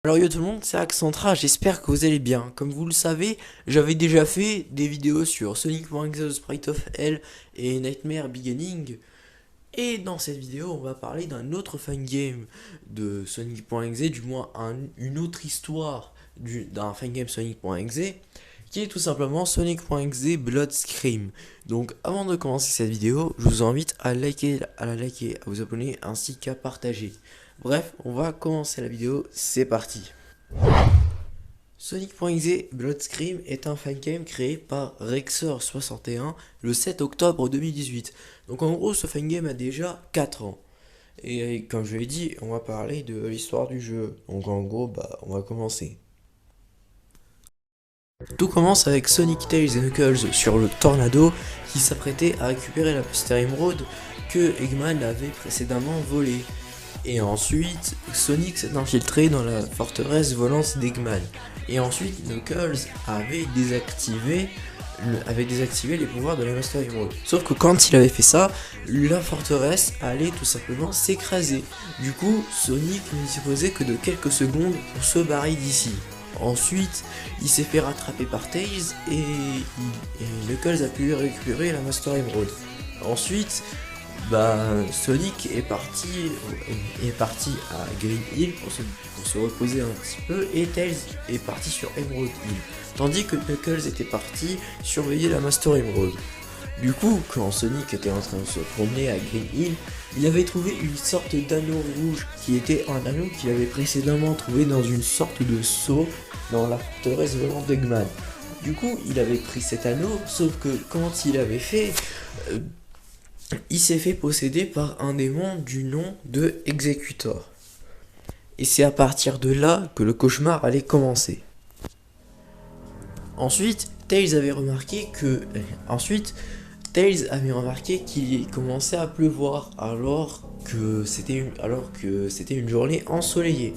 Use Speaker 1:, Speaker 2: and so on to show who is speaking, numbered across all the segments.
Speaker 1: Alors yo tout le monde, c'est Accentra, j'espère que vous allez bien. Comme vous le savez, j'avais déjà fait des vidéos sur Sonic.exe, Sprite of Hell et Nightmare Beginning. Et dans cette vidéo, on va parler d'un autre fan game de Sonic.exe, du moins une autre histoire d'un fan game Sonic.exe, qui est tout simplement Sonic.exe Blood Scream. Donc avant de commencer cette vidéo, je vous invite à la liker, à vous abonner ainsi qu'à partager. Bref, on va commencer la vidéo, c'est parti. Sonic.exe Blood Scream est un fangame créé par Rexor61 le 7 octobre 2018. Donc en gros, ce fangame a déjà 4 ans. Et comme je l'ai dit, on va parler de l'histoire du jeu. Donc en gros, on va commencer. Tout commence avec Sonic, Tails et Knuckles sur le Tornado qui s'apprêtait à récupérer la Buster Emerald que Eggman avait précédemment volée. Et ensuite, Sonic s'est infiltré dans la forteresse volante d'Eggman. Et ensuite, Knuckles avait désactivé les pouvoirs de la Master Emerald. Sauf que quand il avait fait ça, la forteresse allait tout simplement s'écraser. Du coup, Sonic ne disposait que de quelques secondes pour se barrer d'ici. Ensuite, il s'est fait rattraper par Tails et Knuckles a pu récupérer la Master Emerald. Ensuite, Sonic est parti à Green Hill pour se reposer un petit peu et Tails est parti sur Emerald Hill. Tandis que Knuckles était parti surveiller la Master Emerald. Du coup, quand Sonic était en train de se promener à Green Hill, il avait trouvé une sorte d'anneau rouge qui était un anneau qu'il avait précédemment trouvé dans une sorte de seau dans la forteresse volante d'Eggman. Du coup, il avait pris cet anneau, sauf que quand il avait fait... il s'est fait posséder par un démon du nom de Executor. Et c'est à partir de là que le cauchemar allait commencer. Ensuite, Tails avait remarqué qu'il commençait à pleuvoir alors que c'était une journée ensoleillée.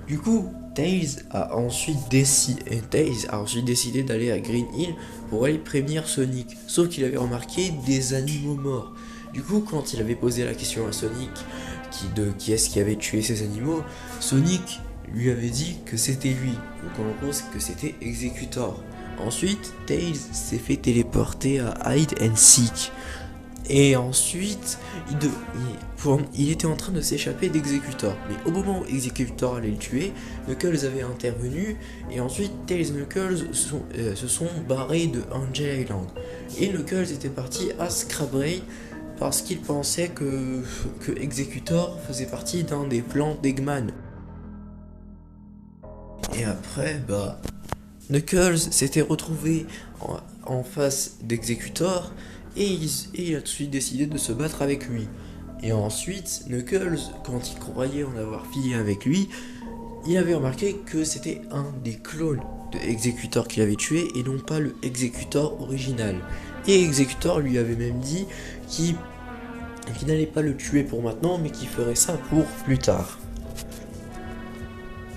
Speaker 1: Du coup, Tails a ensuite décidé d'aller à Green Hill pour aller prévenir Sonic. Sauf qu'il avait remarqué des animaux morts. Du coup, quand il avait posé la question à Sonic qui est-ce qui avait tué ces animaux, Sonic lui avait dit que c'était lui. Donc en gros, que c'était Executor. Ensuite, Tails s'est fait téléporter à Hide and Seek. Et ensuite, il était en train de s'échapper d'Executor. Mais au moment où Executor allait le tuer, Knuckles avait intervenu. Et ensuite, Tails et Knuckles se sont barrés de Angel Island. Et Knuckles était parti à Scrabray parce qu'il pensait que Executor faisait partie d'un des plans d'Eggman. Et après, Knuckles s'était retrouvé en face d'Executor et il a tout de suite décidé de se battre avec lui. Et ensuite, Knuckles, quand il croyait en avoir fini avec lui, il avait remarqué que c'était un des clones de Executor qu'il avait tué et non pas le Executor original. Et Executor lui avait même dit qu'il n'allait pas le tuer pour maintenant, mais qu'il ferait ça pour plus tard.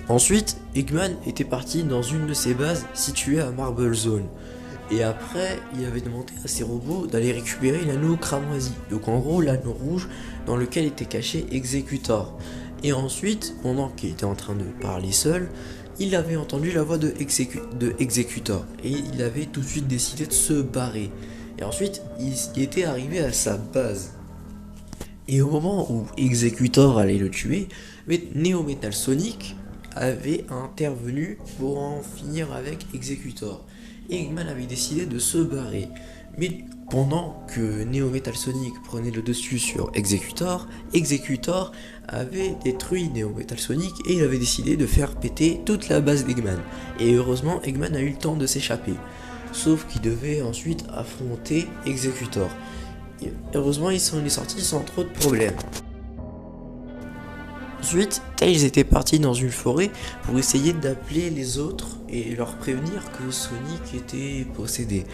Speaker 1: Ensuite, Eggman était parti dans une de ses bases située à Marble Zone. Et après, il avait demandé à ses robots d'aller récupérer l'anneau cramoisi. Donc en gros, l'anneau rouge dans lequel était caché Executor. Et ensuite, pendant qu'il était en train de parler seul, il avait entendu la voix de Executor. Et il avait tout de suite décidé de se barrer. Et ensuite, il était arrivé à sa base. Et au moment où Executor allait le tuer, Neo Metal Sonic avait intervenu pour en finir avec Executor. Et Eggman avait décidé de se barrer. Mais pendant que Neo Metal Sonic prenait le dessus sur Executor, Executor avait détruit Neo Metal Sonic et il avait décidé de faire péter toute la base d'Eggman. Et heureusement, Eggman a eu le temps de s'échapper. Sauf qu'il devait ensuite affronter Executor. Et heureusement, il s'en est sorti sans trop de problèmes. Ensuite, Tails était parti dans une forêt pour essayer d'appeler les autres et leur prévenir que Sonic était possédé,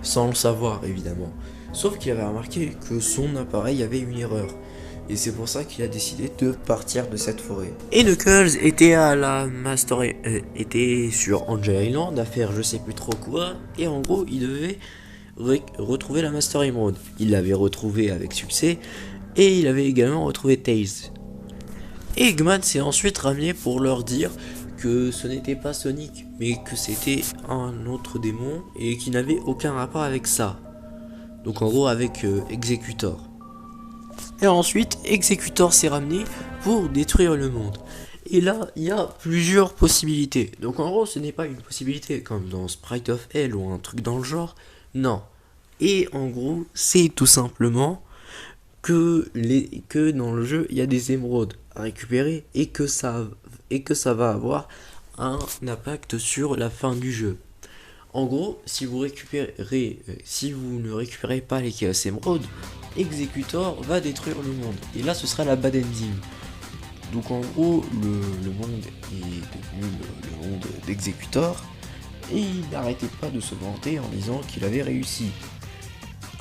Speaker 1: sans le savoir évidemment. Sauf qu'il avait remarqué que son appareil avait une erreur, et c'est pour ça qu'il a décidé de partir de cette forêt. Et Knuckles était était sur Angel Island à faire je sais plus trop quoi, et en gros il devait retrouver la Master Emerald. Il l'avait retrouvée avec succès, et il avait également retrouvé Tails. Et Eggman s'est ensuite ramené pour leur dire que ce n'était pas Sonic, mais que c'était un autre démon et qui n'avait aucun rapport avec ça. Donc en gros avec Executor. Et ensuite, Executor s'est ramené pour détruire le monde. Et là, il y a plusieurs possibilités. Donc en gros, ce n'est pas une possibilité comme dans Sprite of Hell ou un truc dans le genre. Non. Et en gros, c'est tout simplement que dans le jeu, il y a des émeraudes à récupérer et que ça va avoir un impact sur la fin du jeu. En gros, si vous ne récupérez pas les Chaos Emerald, Executor va détruire le monde. Et là, ce sera la bad ending. Donc en gros, le monde est devenu le monde d'Executor. Et il n'arrêtait pas de se vanter en disant qu'il avait réussi.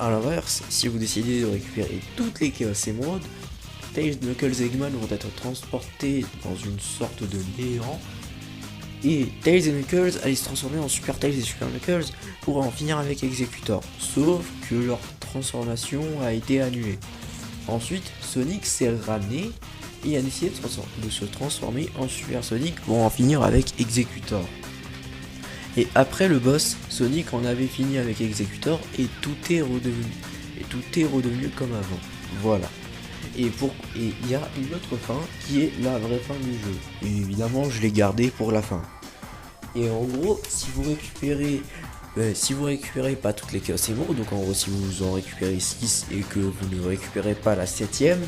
Speaker 1: A l'inverse, si vous décidez de récupérer toutes les Chaos Emerald, Tails, Knuckles et Eggman vont être transportés dans une sorte de néant. Et Tails et Knuckles allaient se transformer en Super Tails et Super Knuckles pour en finir avec Executor. Sauf que leur transformation a été annulée. Ensuite, Sonic s'est ramené et a décidé de se transformer en Super Sonic pour en finir avec Executor. Et après le boss, Sonic en avait fini avec Executor et tout est redevenu comme avant. Voilà. Et il y a une autre fin qui est la vraie fin du jeu. Et évidemment, je l'ai gardé pour la fin. Et en gros, si vous récupérez pas toutes les Chaos Emerald, donc en gros si vous en récupérez 6 et que vous ne récupérez pas la 7ème,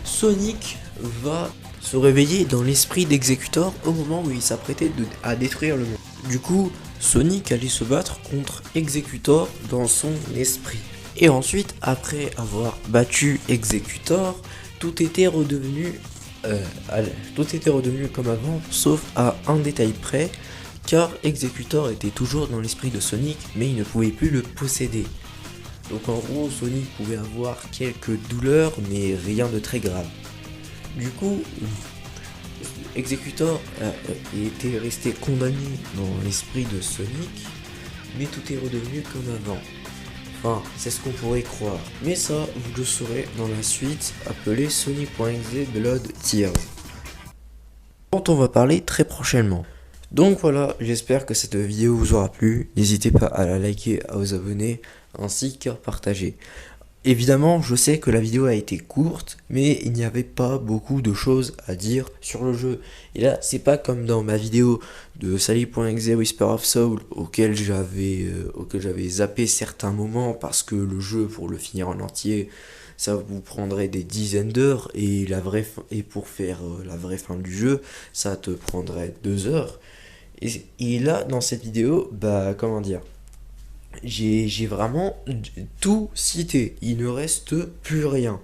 Speaker 1: Sonic va se réveiller dans l'esprit d'Executor au moment où il s'apprêtait à détruire le monde. Du coup, Sonic allait se battre contre Executor dans son esprit. Et ensuite, après avoir battu Executor, tout était redevenu comme avant, sauf à un détail près, car Executor était toujours dans l'esprit de Sonic, mais il ne pouvait plus le posséder. Donc en gros, Sonic pouvait avoir quelques douleurs, mais rien de très grave. Du coup, Executor était resté condamné dans l'esprit de Sonic, mais tout est redevenu comme avant. Enfin, c'est ce qu'on pourrait croire. Mais ça, vous le saurez dans la suite appelée Sonic.exe Blood Tears, dont on va parler très prochainement. Donc voilà, j'espère que cette vidéo vous aura plu. N'hésitez pas à la liker, à vous abonner, ainsi qu'à partager. Évidemment, je sais que la vidéo a été courte, mais il n'y avait pas beaucoup de choses à dire sur le jeu. Et là, c'est pas comme dans ma vidéo de Sally.exe Whisper of Soul, auquel j'avais zappé certains moments parce que le jeu, pour le finir en entier, ça vous prendrait des dizaines d'heures, et pour faire la vraie fin du jeu, ça te prendrait 2 heures. Et là, dans cette vidéo, comment dire, j'ai vraiment tout cité, il ne reste plus rien.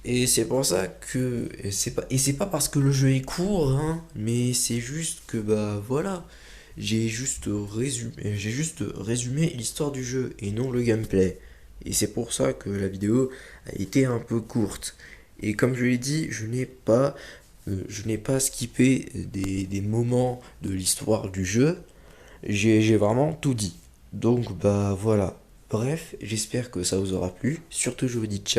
Speaker 1: Et c'est pour ça que c'est pas parce que le jeu est court, hein, mais c'est juste que voilà, j'ai juste résumé l'histoire du jeu et non le gameplay. Et c'est pour ça que la vidéo a été un peu courte. Et comme je l'ai dit, je n'ai pas skippé des moments de l'histoire du jeu. J'ai vraiment tout dit. Donc voilà. Bref, j'espère que ça vous aura plu. Surtout, je vous dis ciao.